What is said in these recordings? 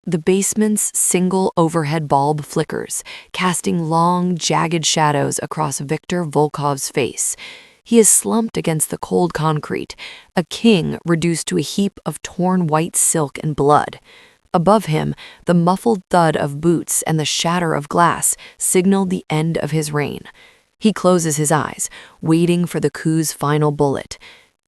The basement's single overhead bulb flickers, casting long, jagged shadows across Viktor Volkov's face. He is slumped against the cold concrete, a king reduced to a heap of torn white silk and blood. Above him, the muffled thud of boots and the shatter of glass signal the end of his reign. He closes his eyes, waiting for the coup's final bullet.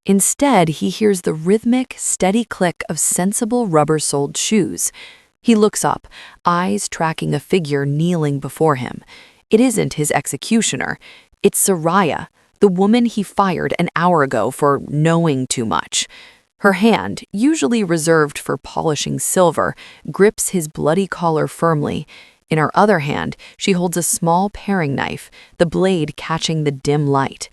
Instead, he hears the rhythmic, steady click of sensible rubber-soled shoes. He looks up, eyes tracking a figure kneeling before him. It isn't his executioner. It's Soraya, the woman he fired an hour ago for knowing too much. Her hand, usually reserved for polishing silver, grips his bloody collar firmly. In her other hand, she holds a small paring knife, the blade catching the dim light.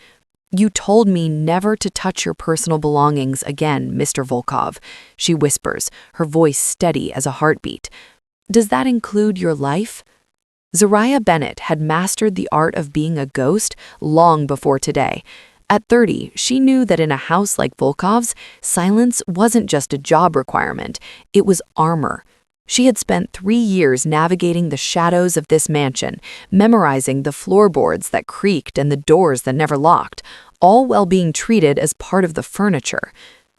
"You told me never to touch your personal belongings again, Mr. Volkov," she whispers, her voice steady as a heartbeat. "Does that include your life?" Soraya Bennett had mastered the art of being a ghost long before today. At 30, she knew that in a house like Volkov's, silence wasn't just a job requirement, it was armor. She had spent 3 years navigating the shadows of this mansion, memorizing the floorboards that creaked and the doors that never locked, all while being treated as part of the furniture.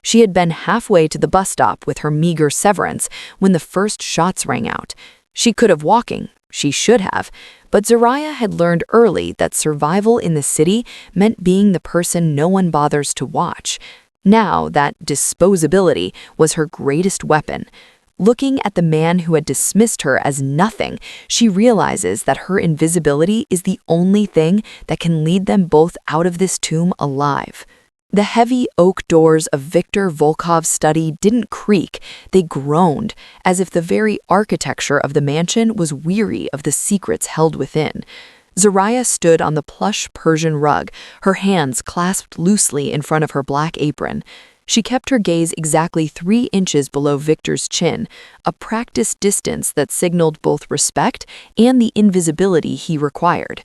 She had been halfway to the bus stop with her meager severance when the first shots rang out. She could have walking, she should have, but Soraya had learned early that survival in the city meant being the person no one bothers to watch. Now, that disposability was her greatest weapon. Looking at the man who had dismissed her as nothing, she realizes that her invisibility is the only thing that can lead them both out of this tomb alive. The heavy oak doors of Viktor Volkov's study didn't creak, they groaned, as if the very architecture of the mansion was weary of the secrets held within. Soraya stood on the plush Persian rug, her hands clasped loosely in front of her black apron. She kept her gaze exactly 3 inches below Viktor's chin, a practiced distance that signaled both respect and the invisibility he required.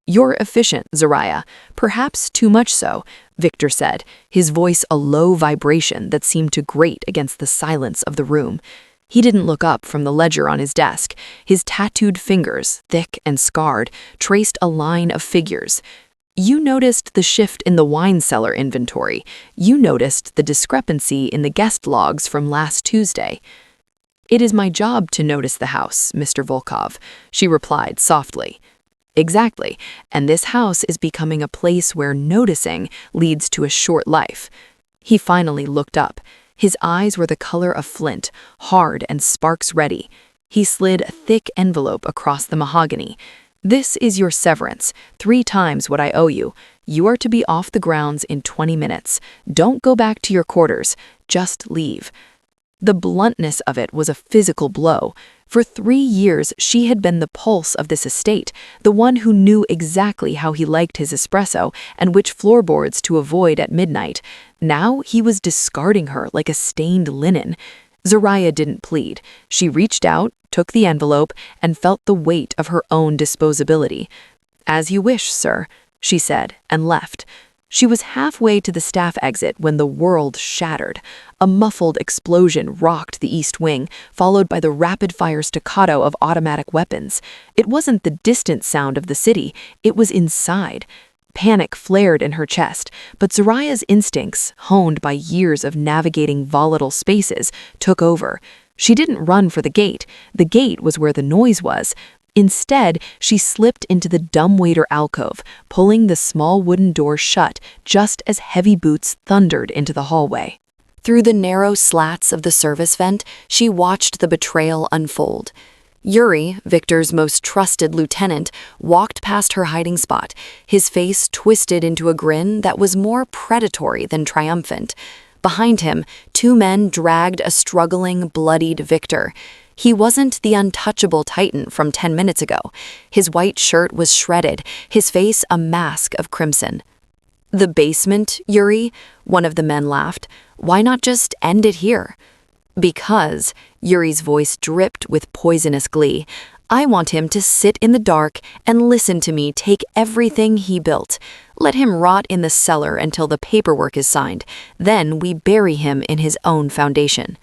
"You're efficient, Soraya, perhaps too much so," Viktor said, his voice a low vibration that seemed to grate against the silence of the room. He didn't look up from the ledger on his desk. His tattooed fingers, thick and scarred, traced a line of figures. "You noticed the shift in the wine cellar inventory. You noticed the discrepancy in the guest logs from last Tuesday." "It is my job to notice the house, Mr. Volkov," she replied softly. "Exactly, and this house is becoming a place where noticing leads to a short life." He finally looked up. His eyes were the color of flint, hard and sparks ready. He slid a thick envelope across the mahogany. "This is your severance, 3 times what I owe you. You are to be off the grounds in 20 minutes. Don't go back to your quarters, just leave." The bluntness of it was a physical blow. For 3 years, she had been the pulse of this estate, the one who knew exactly how he liked his espresso and which floorboards to avoid at midnight. Now he was discarding her like a stained linen. Soraya didn't plead. She reached out, took the envelope, and felt the weight of her own disposability. "As you wish, sir," she said, and left. She was halfway to the staff exit when the world shattered. A muffled explosion rocked the east wing, followed by the rapid-fire staccato of automatic weapons. It wasn't the distant sound of the city, it was inside. Panic flared in her chest, but Soraya's instincts, honed by years of navigating volatile spaces, took over. She didn't run for the gate was where the noise was. Instead, she slipped into the dumbwaiter alcove, pulling the small wooden door shut just as heavy boots thundered into the hallway. Through the narrow slats of the service vent, she watched the betrayal unfold. Yuri, Viktor's most trusted lieutenant, walked past her hiding spot, his face twisted into a grin that was more predatory than triumphant. Behind him, 2 men dragged a struggling, bloodied Viktor. He wasn't the untouchable titan from 10 minutes ago. His white shirt was shredded, his face a mask of crimson. "The basement, Yuri?" one of the men laughed. "Why not just end it here?" "Because," Yuri's voice dripped with poisonous glee, "I want him to sit in the dark and listen to me take everything he built. Let him rot in the cellar until the paperwork is signed. Then we bury him in his own foundation."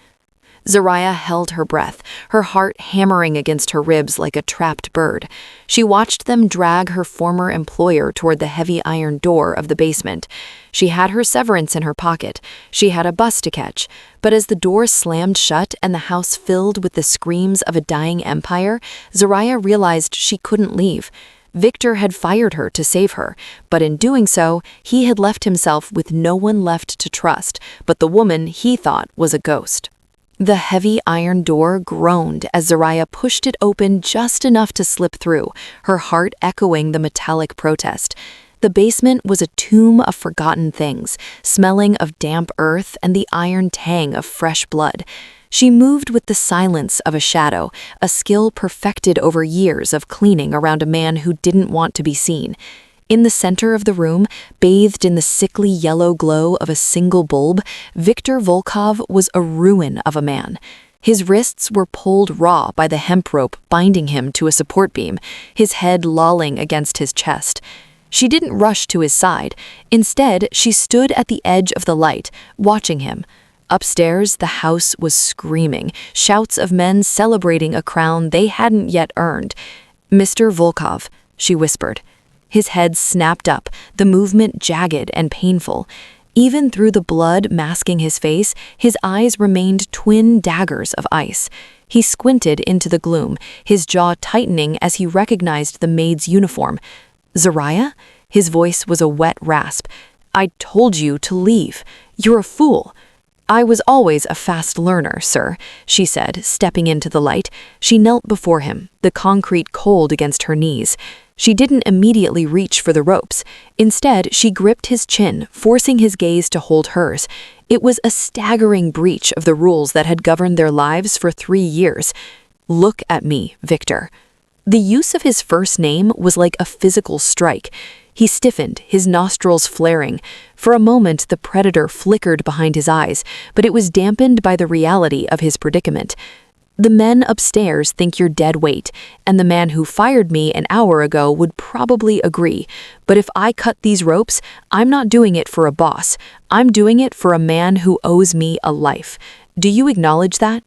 Zariah held her breath, her heart hammering against her ribs like a trapped bird. She watched them drag her former employer toward the heavy iron door of the basement. She had her severance in her pocket. She had a bus to catch. But as the door slammed shut and the house filled with the screams of a dying empire, Zariah realized she couldn't leave. Victor had fired her to save her, but in doing so, he had left himself with no one left to trust but the woman he thought was a ghost. The heavy iron door groaned as Zariah pushed it open just enough to slip through, her heart echoing the metallic protest. The basement was a tomb of forgotten things, smelling of damp earth and the iron tang of fresh blood. She moved with the silence of a shadow, a skill perfected over years of cleaning around a man who didn't want to be seen. In the center of the room, bathed in the sickly yellow glow of a single bulb, Viktor Volkov was a ruin of a man. His wrists were pulled raw by the hemp rope binding him to a support beam, his head lolling against his chest. She didn't rush to his side. Instead, she stood at the edge of the light, watching him. Upstairs, the house was screaming, shouts of men celebrating a crown they hadn't yet earned. "Mr. Volkov," she whispered. His head snapped up, the movement jagged and painful. Even through the blood masking his face, his eyes remained twin daggers of ice. He squinted into the gloom, his jaw tightening as he recognized the maid's uniform. "Zariah?" His voice was a wet rasp. "I told you to leave. You're a fool." "I was always a fast learner, sir," she said, stepping into the light. She knelt before him, the concrete cold against her knees. She didn't immediately reach for the ropes. Instead, she gripped his chin, forcing his gaze to hold hers. It was a staggering breach of the rules that had governed their lives for 3 years. "Look at me, Victor." The use of his first name was like a physical strike. He stiffened, his nostrils flaring. For a moment, the predator flickered behind his eyes, but it was dampened by the reality of his predicament. "The men upstairs think you're dead weight, and the man who fired me an hour ago would probably agree. But if I cut these ropes, I'm not doing it for a boss. I'm doing it for a man who owes me a life. Do you acknowledge that?"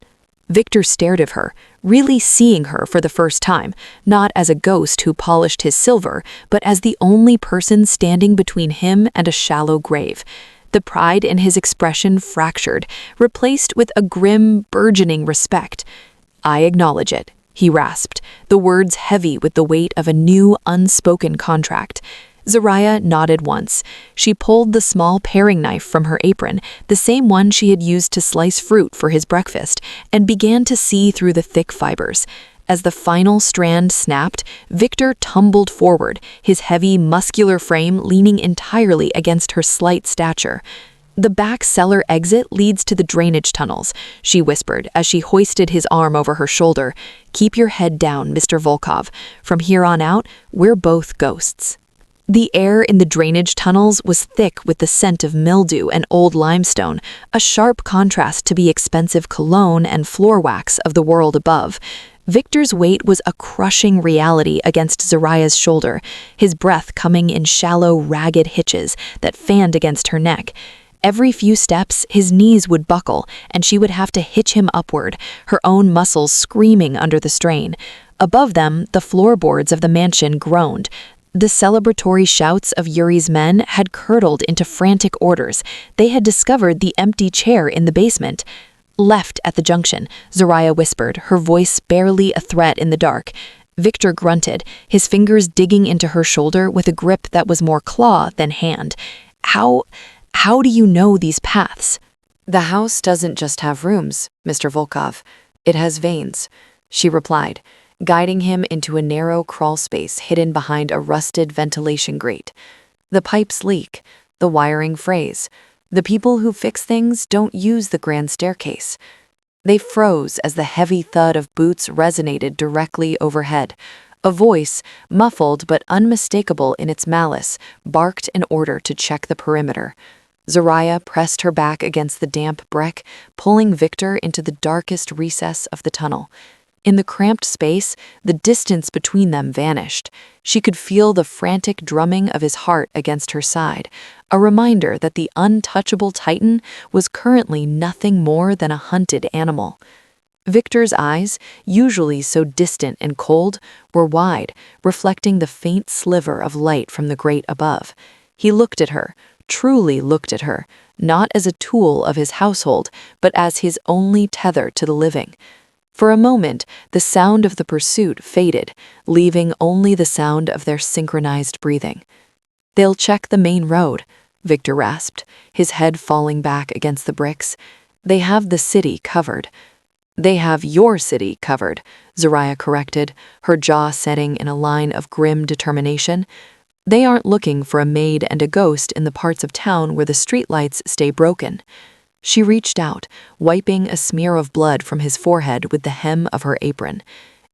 Victor stared at her, really seeing her for the first time, not as a ghost who polished his silver, but as the only person standing between him and a shallow grave. The pride in his expression fractured, replaced with a grim, burgeoning respect. "I acknowledge it," he rasped, the words heavy with the weight of a new, unspoken contract. Zariah nodded once. She pulled the small paring knife from her apron, the same one she had used to slice fruit for his breakfast, and began to see through the thick fibers. As the final strand snapped, Victor tumbled forward, his heavy, muscular frame leaning entirely against her slight stature. "The back cellar exit leads to the drainage tunnels," she whispered as she hoisted his arm over her shoulder. "Keep your head down, Mr. Volkov. From here on out, we're both ghosts." The air in the drainage tunnels was thick with the scent of mildew and old limestone, a sharp contrast to the expensive cologne and floor wax of the world above. Victor's weight was a crushing reality against Zariah's shoulder, his breath coming in shallow, ragged hitches that fanned against her neck. Every few steps, his knees would buckle, and she would have to hitch him upward, her own muscles screaming under the strain. Above them, the floorboards of the mansion groaned. The celebratory shouts of Yuri's men had curdled into frantic orders. They had discovered the empty chair in the basement. "Left at the junction," Zariah whispered, her voice barely a threat in the dark. Victor grunted, his fingers digging into her shoulder with a grip that was more claw than hand. How do you know these paths?" "The house doesn't just have rooms, Mr. Volkov. It has veins," she replied, guiding him into a narrow crawl space hidden behind a rusted ventilation grate. "The pipes leak, the wiring frays. The people who fix things don't use the grand staircase." They froze as the heavy thud of boots resonated directly overhead. A voice, muffled but unmistakable in its malice, barked an order to check the perimeter. Zariah pressed her back against the damp brick, pulling Victor into the darkest recess of the tunnel. In the cramped space, the distance between them vanished. She could feel the frantic drumming of his heart against her side, a reminder that the untouchable Titan was currently nothing more than a hunted animal. Victor's eyes, usually so distant and cold, were wide, reflecting the faint sliver of light from the grate above. He looked at her, truly looked at her, not as a tool of his household, but as his only tether to the living. For a moment, the sound of the pursuit faded, leaving only the sound of their synchronized breathing. "They'll check the main road," Victor rasped, his head falling back against the bricks. "They have the city covered." "They have your city covered," Zariah corrected, her jaw setting in a line of grim determination. "They aren't looking for a maid and a ghost in the parts of town where the streetlights stay broken." She reached out, wiping a smear of blood from his forehead with the hem of her apron.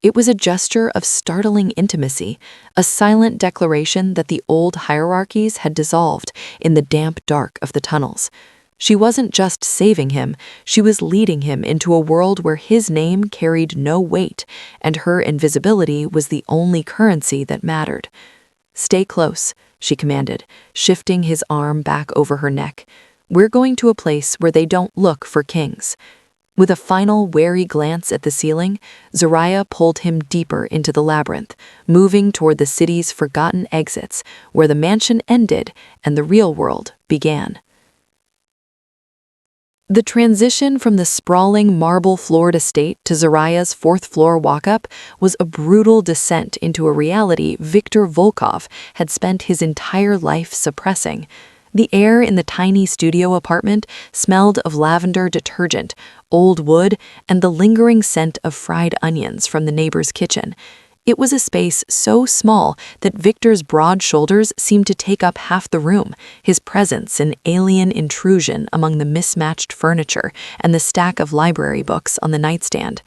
It was a gesture of startling intimacy, a silent declaration that the old hierarchies had dissolved in the damp dark of the tunnels. She wasn't just saving him, she was leading him into a world where his name carried no weight, and her invisibility was the only currency that mattered. "Stay close," she commanded, shifting his arm back over her neck. "We're going to a place where they don't look for kings." With a final wary glance at the ceiling, Zariah pulled him deeper into the labyrinth, moving toward the city's forgotten exits, where the mansion ended and the real world began. The transition from the sprawling marble-floored estate to Zariah's fourth-floor walk-up was a brutal descent into a reality Viktor Volkov had spent his entire life suppressing. The air in the tiny studio apartment smelled of lavender detergent, old wood, and the lingering scent of fried onions from the neighbor's kitchen. It was a space so small that Victor's broad shoulders seemed to take up half the room, his presence an alien intrusion among the mismatched furniture and the stack of library books on the nightstand.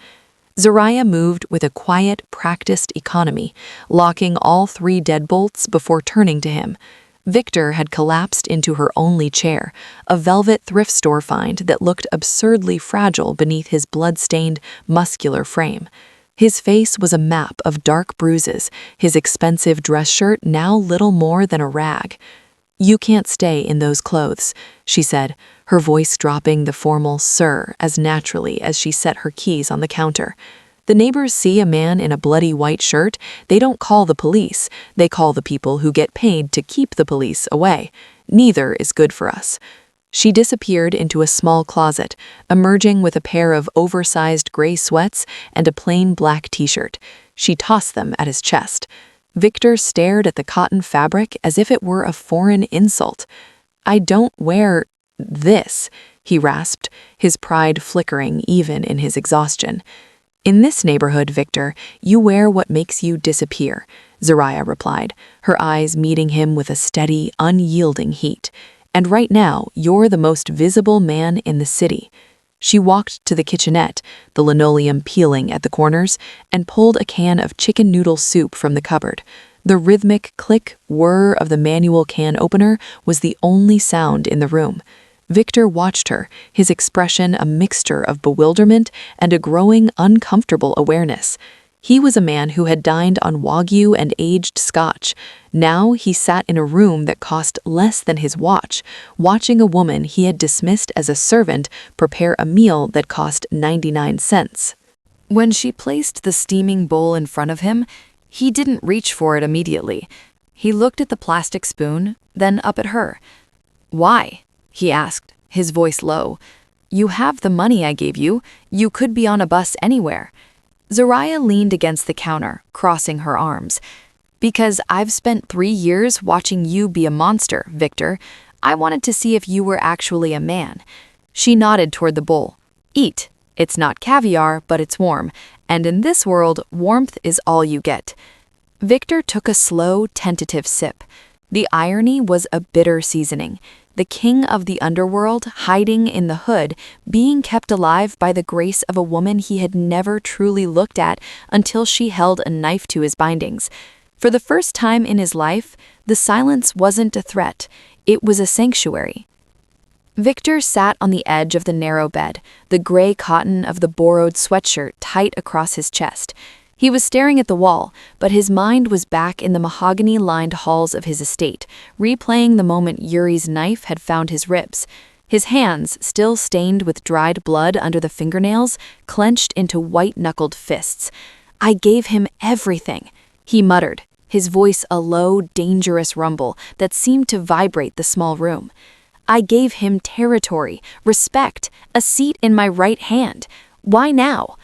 Zariah moved with a quiet, practiced economy, locking all 3 deadbolts before turning to him. Victor had collapsed into her only chair, a velvet thrift store find that looked absurdly fragile beneath his blood-stained, muscular frame. His face was a map of dark bruises, his expensive dress shirt now little more than a rag. "You can't stay in those clothes," she said, her voice dropping the formal "sir" as naturally as she set her keys on the counter. "The neighbors see a man in a bloody white shirt, they don't call the police, they call the people who get paid to keep the police away. Neither is good for us." She disappeared into a small closet, emerging with a pair of oversized gray sweats and a plain black t-shirt. She tossed them at his chest. Victor stared at the cotton fabric as if it were a foreign insult. "I don't wear this," he rasped, his pride flickering even in his exhaustion. "In this neighborhood, Victor, you wear what makes you disappear," Zariah replied, her eyes meeting him with a steady, unyielding heat. "And right now, you're the most visible man in the city." She walked to the kitchenette, the linoleum peeling at the corners, and pulled a can of chicken noodle soup from the cupboard. The rhythmic click, whir of the manual can opener was the only sound in the room. Victor watched her, his expression a mixture of bewilderment and a growing, uncomfortable awareness. He was a man who had dined on Wagyu and aged scotch. Now he sat in a room that cost less than his watch, watching a woman he had dismissed as a servant prepare a meal that cost 99 cents. When she placed the steaming bowl in front of him, he didn't reach for it immediately. He looked at the plastic spoon, then up at her. "Why?" he asked, his voice low. "You have the money I gave you. You could be on a bus anywhere." Zariah leaned against the counter, crossing her arms. "Because I've spent 3 years watching you be a monster, Victor. I wanted to see if you were actually a man." She nodded toward the bowl. "Eat. It's not caviar, but it's warm. And in this world, warmth is all you get." Victor took a slow, tentative sip. The irony was a bitter seasoning. The king of the underworld, hiding in the hood, being kept alive by the grace of a woman he had never truly looked at until she held a knife to his bindings. For the first time in his life, the silence wasn't a threat, it was a sanctuary. Victor sat on the edge of the narrow bed, the gray cotton of the borrowed sweatshirt tight across his chest. He was staring at the wall, but his mind was back in the mahogany-lined halls of his estate, replaying the moment Yuri's knife had found his ribs. His hands, still stained with dried blood under the fingernails, clenched into white-knuckled fists. "I gave him everything," he muttered, his voice a low, dangerous rumble that seemed to vibrate the small room. "I gave him territory, respect, a seat in my right hand. Why now?"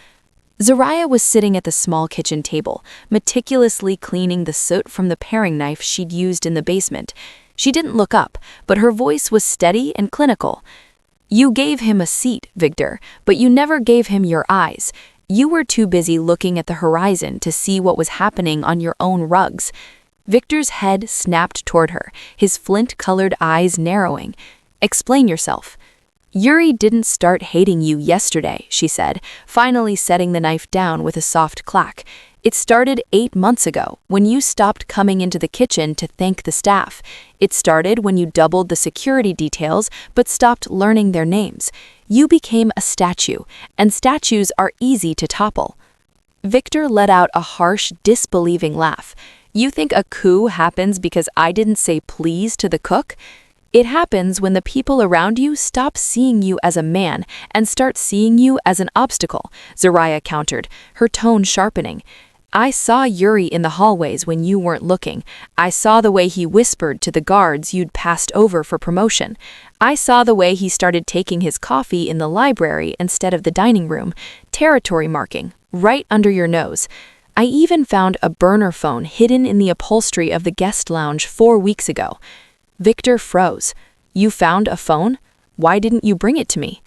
Zariah was sitting at the small kitchen table, meticulously cleaning the soot from the paring knife she'd used in the basement. She didn't look up, but her voice was steady and clinical. "You gave him a seat, Victor, but you never gave him your eyes. You were too busy looking at the horizon to see what was happening on your own rugs." Victor's head snapped toward her, his flint-colored eyes narrowing. "Explain yourself." "Yuri didn't start hating you yesterday," she said, finally setting the knife down with a soft clack. "It started 8 months ago, when you stopped coming into the kitchen to thank the staff. It started when you doubled the security details but stopped learning their names. You became a statue, and statues are easy to topple." Victor let out a harsh, disbelieving laugh. "You think a coup happens because I didn't say please to the cook? It happens when the people around you stop seeing you as a man and start seeing you as an obstacle," Zariah countered, her tone sharpening. "I saw Yuri in the hallways when you weren't looking. I saw the way he whispered to the guards you'd passed over for promotion. I saw the way he started taking his coffee in the library instead of the dining room, territory marking, right under your nose. I even found a burner phone hidden in the upholstery of the guest lounge 4 weeks ago." Victor froze. "You found a phone? Why didn't you bring it to me?"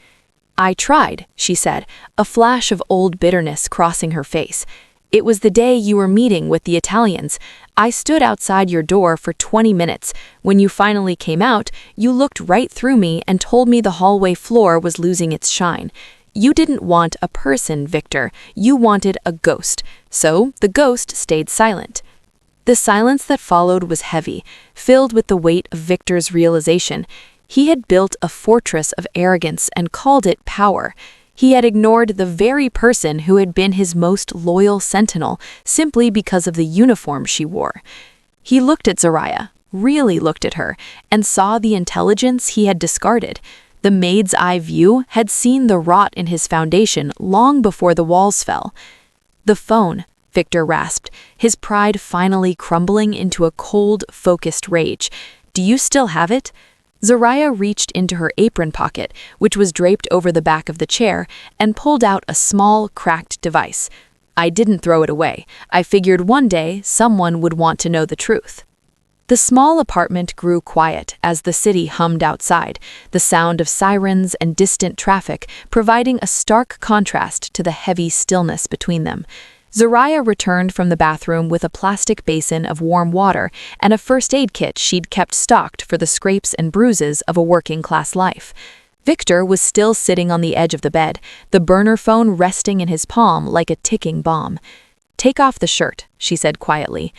"I tried," she said, a flash of old bitterness crossing her face. "It was the day you were meeting with the Italians. I stood outside your door for 20 minutes. When you finally came out, you looked right through me and told me the hallway floor was losing its shine. You didn't want a person, Victor. You wanted a ghost. So the ghost stayed silent." The silence that followed was heavy, filled with the weight of Victor's realization. He had built a fortress of arrogance and called it power. He had ignored the very person who had been his most loyal sentinel simply because of the uniform she wore. He looked at Zariah, really looked at her, and saw the intelligence he had discarded. The maid's eye view had seen the rot in his foundation long before the walls fell. "The phone," Victor rasped, his pride finally crumbling into a cold, focused rage. "Do you still have it?" Zariah reached into her apron pocket, which was draped over the back of the chair, and pulled out a small, cracked device. "I didn't throw it away. I figured one day someone would want to know the truth." The small apartment grew quiet as the city hummed outside, the sound of sirens and distant traffic providing a stark contrast to the heavy stillness between them. Zariah returned from the bathroom with a plastic basin of warm water and a first aid kit she'd kept stocked for the scrapes and bruises of a working-class life. Victor was still sitting on the edge of the bed, the burner phone resting in his palm like a ticking bomb. "Take off the shirt," she said quietly.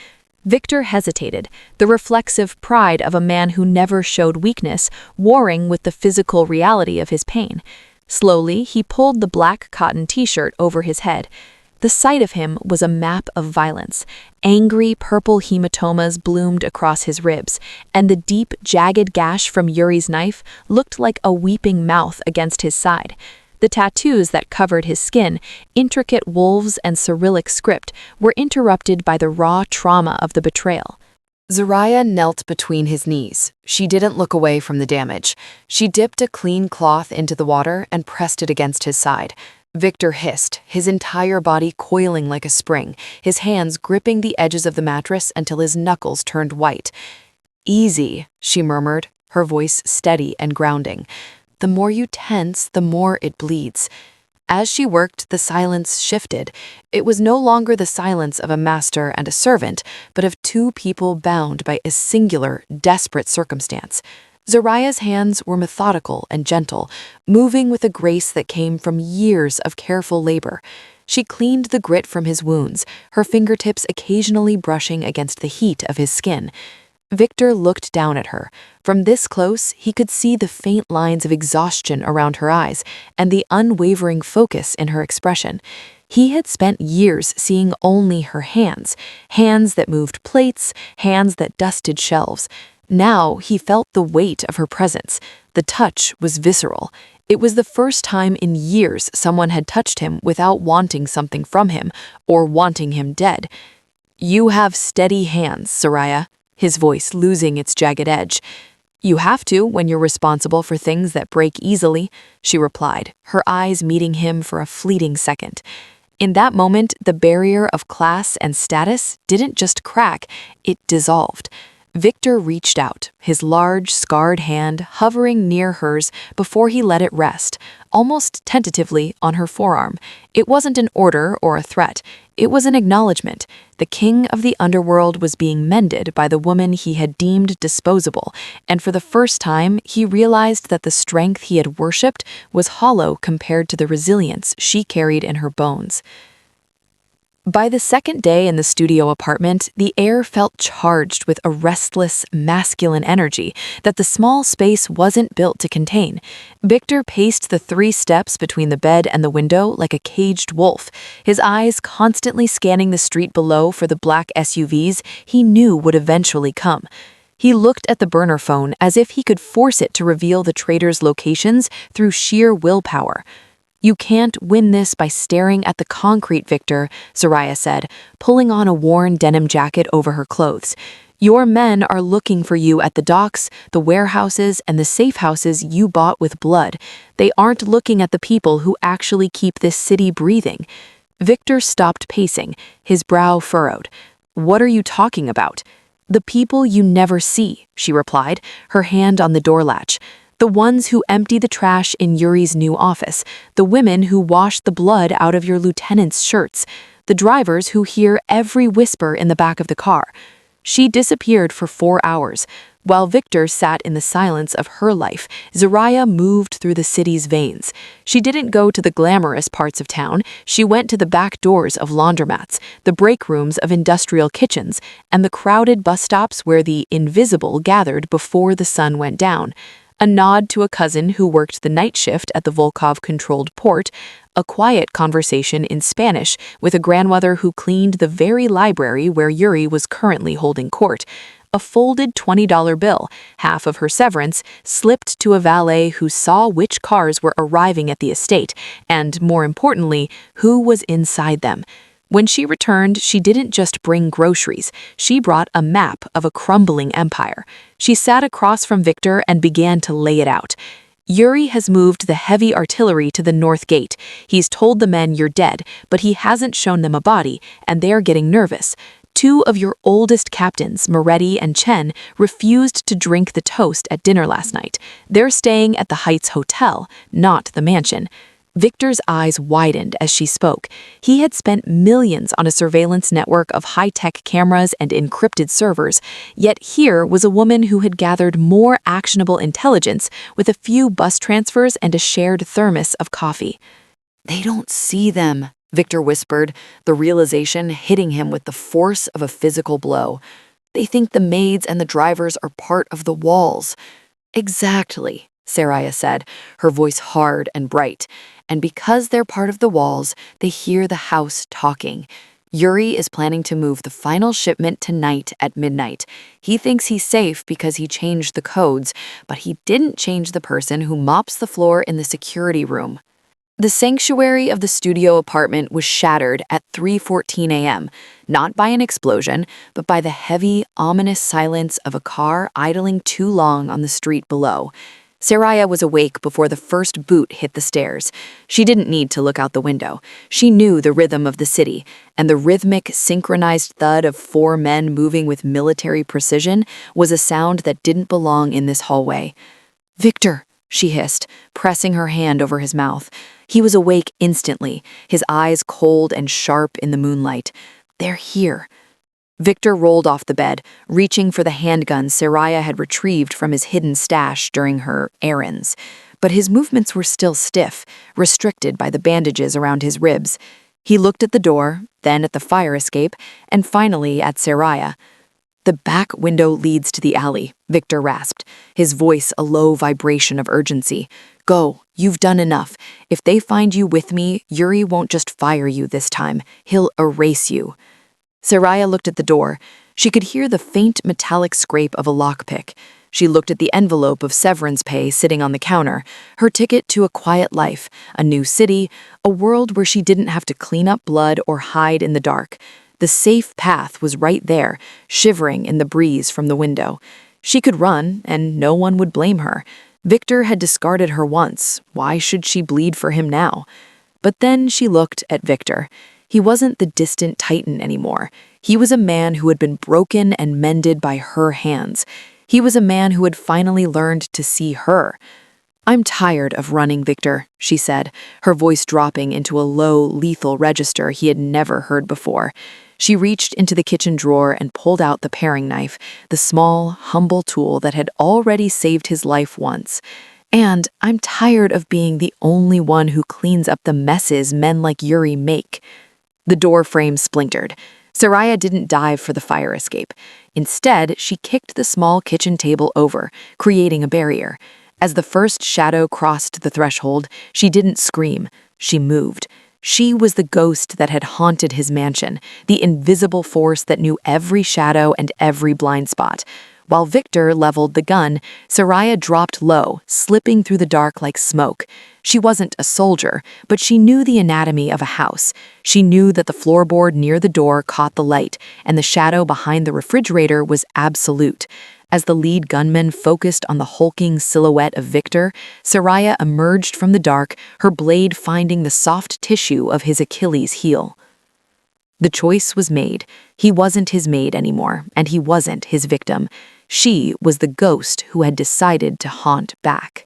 Victor hesitated, the reflexive pride of a man who never showed weakness warring with the physical reality of his pain. Slowly, he pulled the black cotton t-shirt over his head. The sight of him was a map of violence. Angry purple hematomas bloomed across his ribs, and the deep, jagged gash from Yuri's knife looked like a weeping mouth against his side. The tattoos that covered his skin, intricate wolves and Cyrillic script, were interrupted by the raw trauma of the betrayal. Zariah knelt between his knees. She didn't look away from the damage. She dipped a clean cloth into the water and pressed it against his side. Victor hissed, his entire body coiling like a spring, his hands gripping the edges of the mattress until his knuckles turned white. "Easy," she murmured, her voice steady and grounding. "The more you tense, the more it bleeds." As she worked, the silence shifted. It was no longer the silence of a master and a servant, but of two people bound by a singular, desperate circumstance. Zariah's hands were methodical and gentle, moving with a grace that came from years of careful labor. She cleaned the grit from his wounds, her fingertips occasionally brushing against the heat of his skin. Victor looked down at her. From this close, he could see the faint lines of exhaustion around her eyes and the unwavering focus in her expression. He had spent years seeing only her hands, hands that moved plates, hands that dusted shelves. Now he felt the weight of her presence. The touch was visceral. It was the first time in years someone had touched him without wanting something from him or wanting him dead. "You have steady hands, Soraya," his voice losing its jagged edge. "You have to when you're responsible for things that break easily," she replied, her eyes meeting him for a fleeting second. In that moment, the barrier of class and status didn't just crack, it dissolved. Victor reached out, his large, scarred hand hovering near hers before he let it rest, almost tentatively on her forearm. It wasn't an order or a threat. It was an acknowledgement. The king of the underworld was being mended by the woman he had deemed disposable, and for the first time, he realized that the strength he had worshipped was hollow compared to the resilience she carried in her bones. By the second day in the studio apartment, the air felt charged with a restless, masculine energy that the small space wasn't built to contain. Victor paced the 3 steps between the bed and the window like a caged wolf, his eyes constantly scanning the street below for the black SUVs he knew would eventually come. He looked at the burner phone as if he could force it to reveal the traitors' locations through sheer willpower. "You can't win this by staring at the concrete, Victor," Soraya said, pulling on a worn denim jacket over her clothes. "Your men are looking for you at the docks, the warehouses, and the safe houses you bought with blood. They aren't looking at the people who actually keep this city breathing." Victor stopped pacing, his brow furrowed. "What are you talking about?" "The people you never see," she replied, her hand on the door latch. "The ones who empty the trash in Yuri's new office, the women who wash the blood out of your lieutenant's shirts, the drivers who hear every whisper in the back of the car." She disappeared for 4 hours. While Victor sat in the silence of her life, Soraya moved through the city's veins. She didn't go to the glamorous parts of town, she went to the back doors of laundromats, the break rooms of industrial kitchens, and the crowded bus stops where the invisible gathered before the sun went down. A nod to a cousin who worked the night shift at the Volkov-controlled port, a quiet conversation in Spanish with a grandmother who cleaned the very library where Yuri was currently holding court, a folded $20 bill, half of her severance, slipped to a valet who saw which cars were arriving at the estate, and, more importantly, who was inside them. When she returned, she didn't just bring groceries, she brought a map of a crumbling empire. She sat across from Victor and began to lay it out. "Yuri has moved the heavy artillery to the north gate. He's told the men you're dead, but he hasn't shown them a body, and they're getting nervous. 2 of your oldest captains, Moretti and Chen, refused to drink the toast at dinner last night. They're staying at the Heights Hotel, not the mansion." Victor's eyes widened as she spoke. He had spent millions on a surveillance network of high-tech cameras and encrypted servers, yet here was a woman who had gathered more actionable intelligence with a few bus transfers and a shared thermos of coffee. "They don't see them," Victor whispered, the realization hitting him with the force of a physical blow. "They think the maids and the drivers are part of the walls." "Exactly," Soraya said, her voice hard and bright. "And because they're part of the walls, they hear the house talking. Yuri is planning to move the final shipment tonight at midnight. He thinks he's safe because he changed the codes, but he didn't change the person who mops the floor in the security room." The sanctuary of the studio apartment was shattered at 3:14 a.m., not by an explosion, but by the heavy, ominous silence of a car idling too long on the street below. Soraya was awake before the first boot hit the stairs. She didn't need to look out the window. She knew the rhythm of the city, and the rhythmic, synchronized thud of 4 men moving with military precision was a sound that didn't belong in this hallway. "Victor," she hissed, pressing her hand over his mouth. He was awake instantly, his eyes cold and sharp in the moonlight. "They're here." Victor rolled off the bed, reaching for the handgun Soraya had retrieved from his hidden stash during her errands. But his movements were still stiff, restricted by the bandages around his ribs. He looked at the door, then at the fire escape, and finally at Soraya. The back window leads to the alley, Victor rasped, his voice a low vibration of urgency. Go, you've done enough. If they find you with me, Yuri won't just fire you this time, he'll erase you. Saraya looked at the door. She could hear the faint metallic scrape of a lockpick. She looked at the envelope of severance pay sitting on the counter, her ticket to a quiet life, a new city, a world where she didn't have to clean up blood or hide in the dark. The safe path was right there, shivering in the breeze from the window. She could run, and no one would blame her. Victor had discarded her once. Why should she bleed for him now? But then she looked at Victor. He wasn't the distant titan anymore. He was a man who had been broken and mended by her hands. He was a man who had finally learned to see her. I'm tired of running, Victor, she said, her voice dropping into a low, lethal register he had never heard before. She reached into the kitchen drawer and pulled out the paring knife, the small, humble tool that had already saved his life once. And I'm tired of being the only one who cleans up the messes men like Yuri make. The door frame splintered. Saraya didn't dive for the fire escape. Instead, she kicked the small kitchen table over, creating a barrier. As the first shadow crossed the threshold, she didn't scream. She moved. She was the ghost that had haunted his mansion, the invisible force that knew every shadow and every blind spot. While Victor leveled the gun, Saraya dropped low, slipping through the dark like smoke. She wasn't a soldier, but she knew the anatomy of a house. She knew that the floorboard near the door caught the light, and the shadow behind the refrigerator was absolute. As the lead gunman focused on the hulking silhouette of Victor, Saraya emerged from the dark, her blade finding the soft tissue of his Achilles heel. The choice was made. He wasn't his maid anymore, and he wasn't his victim. She was the ghost who had decided to haunt back.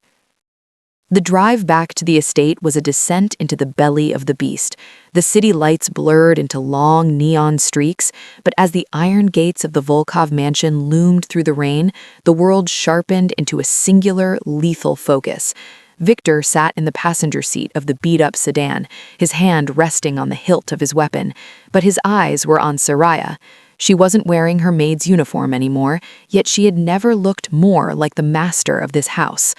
The drive back to the estate was a descent into the belly of the beast. The city lights blurred into long neon streaks, but as the iron gates of the Volkov mansion loomed through the rain, the world sharpened into a singular, lethal focus. Victor sat in the passenger seat of the beat-up sedan, his hand resting on the hilt of his weapon, but his eyes were on Saraya. She wasn't wearing her maid's uniform anymore, yet she had never looked more like the master of this house.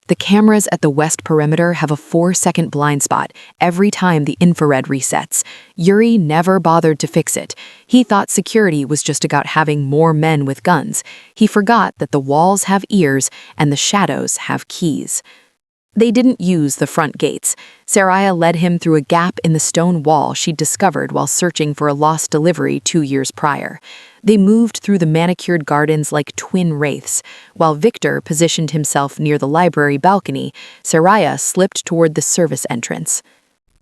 The cameras at the west perimeter have a 4-second blind spot every time the infrared resets. Yuri never bothered to fix it. He thought security was just about having more men with guns. He forgot that the walls have ears and the shadows have keys. They didn't use the front gates. Saraya led him through a gap in the stone wall she'd discovered while searching for a lost delivery 2 years prior. They moved through the manicured gardens like twin wraiths. While Victor positioned himself near the library balcony, Saraya slipped toward the service entrance.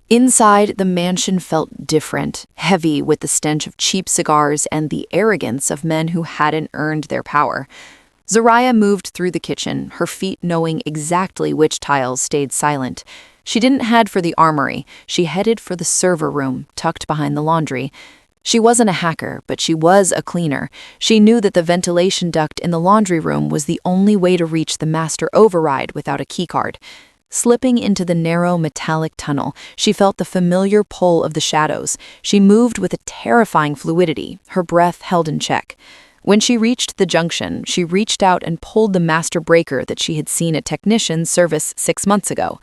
Inside, the mansion felt different, heavy with the stench of cheap cigars and the arrogance of men who hadn't earned their power. Saraya moved through the kitchen, her feet knowing exactly which tiles stayed silent. She didn't head for the armory. She headed for the server room, tucked behind the laundry. She wasn't a hacker, but she was a cleaner. She knew that the ventilation duct in the laundry room was the only way to reach the master override without a keycard. Slipping into the narrow metallic tunnel, she felt the familiar pull of the shadows. She moved with a terrifying fluidity, her breath held in check. When she reached the junction, she reached out and pulled the master breaker that she had seen a technician service 6 months ago.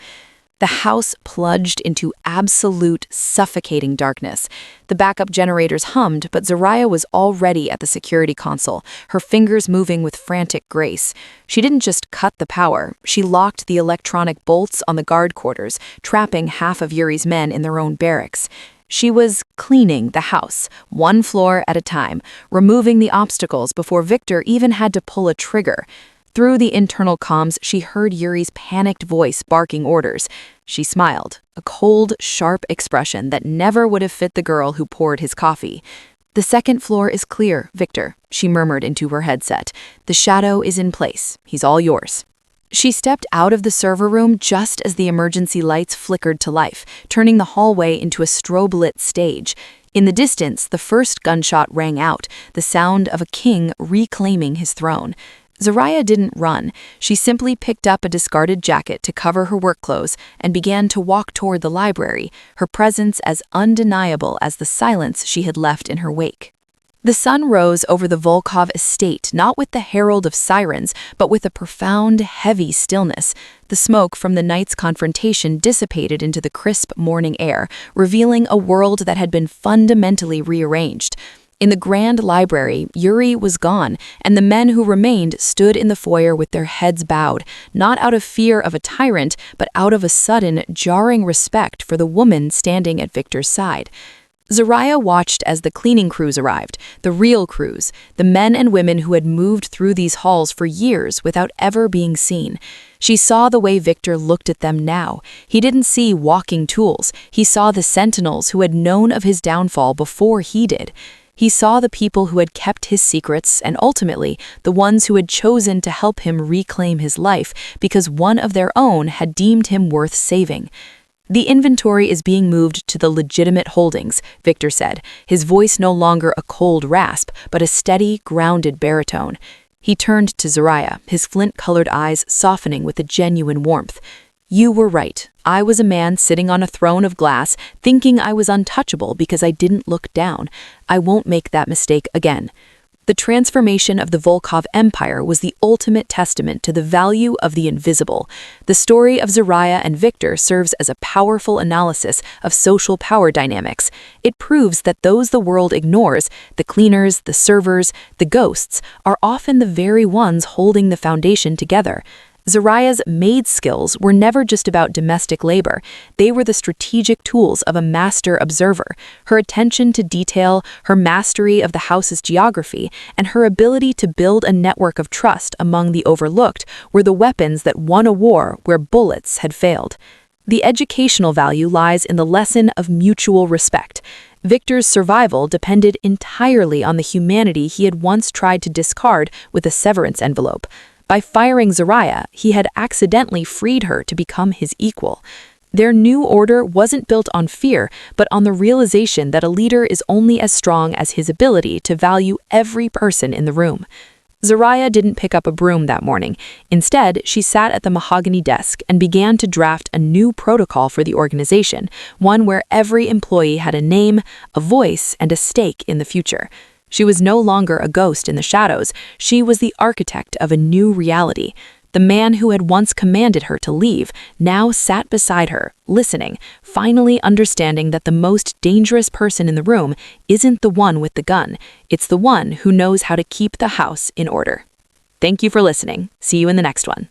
The house plunged into absolute, suffocating darkness. The backup generators hummed, but Saraya was already at the security console, her fingers moving with frantic grace. She didn't just cut the power, she locked the electronic bolts on the guard quarters, trapping half of Yuri's men in their own barracks. She was cleaning the house, one floor at a time, removing the obstacles before Victor even had to pull a trigger. Through the internal comms, she heard Yuri's panicked voice barking orders. She smiled, a cold, sharp expression that never would have fit the girl who poured his coffee. "The second floor is clear, Victor," she murmured into her headset. "The shadow is in place. He's all yours." She stepped out of the server room just as the emergency lights flickered to life, turning the hallway into a strobe-lit stage. In the distance, the first gunshot rang out, the sound of a king reclaiming his throne. Saraya didn't run. She simply picked up a discarded jacket to cover her work clothes and began to walk toward the library, her presence as undeniable as the silence she had left in her wake. The sun rose over the Volkov estate, not with the herald of sirens, but with a profound, heavy stillness. The smoke from the night's confrontation dissipated into the crisp morning air, revealing a world that had been fundamentally rearranged. In the grand library, Yuri was gone, and the men who remained stood in the foyer with their heads bowed, not out of fear of a tyrant, but out of a sudden, jarring respect for the woman standing at Victor's side. Zariah watched as the cleaning crews arrived, the real crews, the men and women who had moved through these halls for years without ever being seen. She saw the way Victor looked at them now. He didn't see walking tools. He saw the sentinels who had known of his downfall before he did. He saw the people who had kept his secrets and ultimately the ones who had chosen to help him reclaim his life because one of their own had deemed him worth saving. "The inventory is being moved to the legitimate holdings," Victor said, his voice no longer a cold rasp, but a steady, grounded baritone. He turned to Zariah, his flint-colored eyes softening with a genuine warmth. "You were right. I was a man sitting on a throne of glass, thinking I was untouchable because I didn't look down. I won't make that mistake again." The transformation of the Volkov Empire was the ultimate testament to the value of the invisible. The story of Zariah and Victor serves as a powerful analysis of social power dynamics. It proves that those the world ignores, the cleaners, the servers, the ghosts, are often the very ones holding the foundation together. Zariah's maid skills were never just about domestic labor. They were the strategic tools of a master observer. Her attention to detail, her mastery of the house's geography, and her ability to build a network of trust among the overlooked were the weapons that won a war where bullets had failed. The educational value lies in the lesson of mutual respect. Victor's survival depended entirely on the humanity he had once tried to discard with a severance envelope. By firing Zariah, he had accidentally freed her to become his equal. Their new order wasn't built on fear, but on the realization that a leader is only as strong as his ability to value every person in the room. Zariah didn't pick up a broom that morning. Instead, she sat at the mahogany desk and began to draft a new protocol for the organization, one where every employee had a name, a voice, and a stake in the future. She was no longer a ghost in the shadows. She was the architect of a new reality. The man who had once commanded her to leave now sat beside her, listening, finally understanding that the most dangerous person in the room isn't the one with the gun. It's the one who knows how to keep the house in order. Thank you for listening. See you in the next one.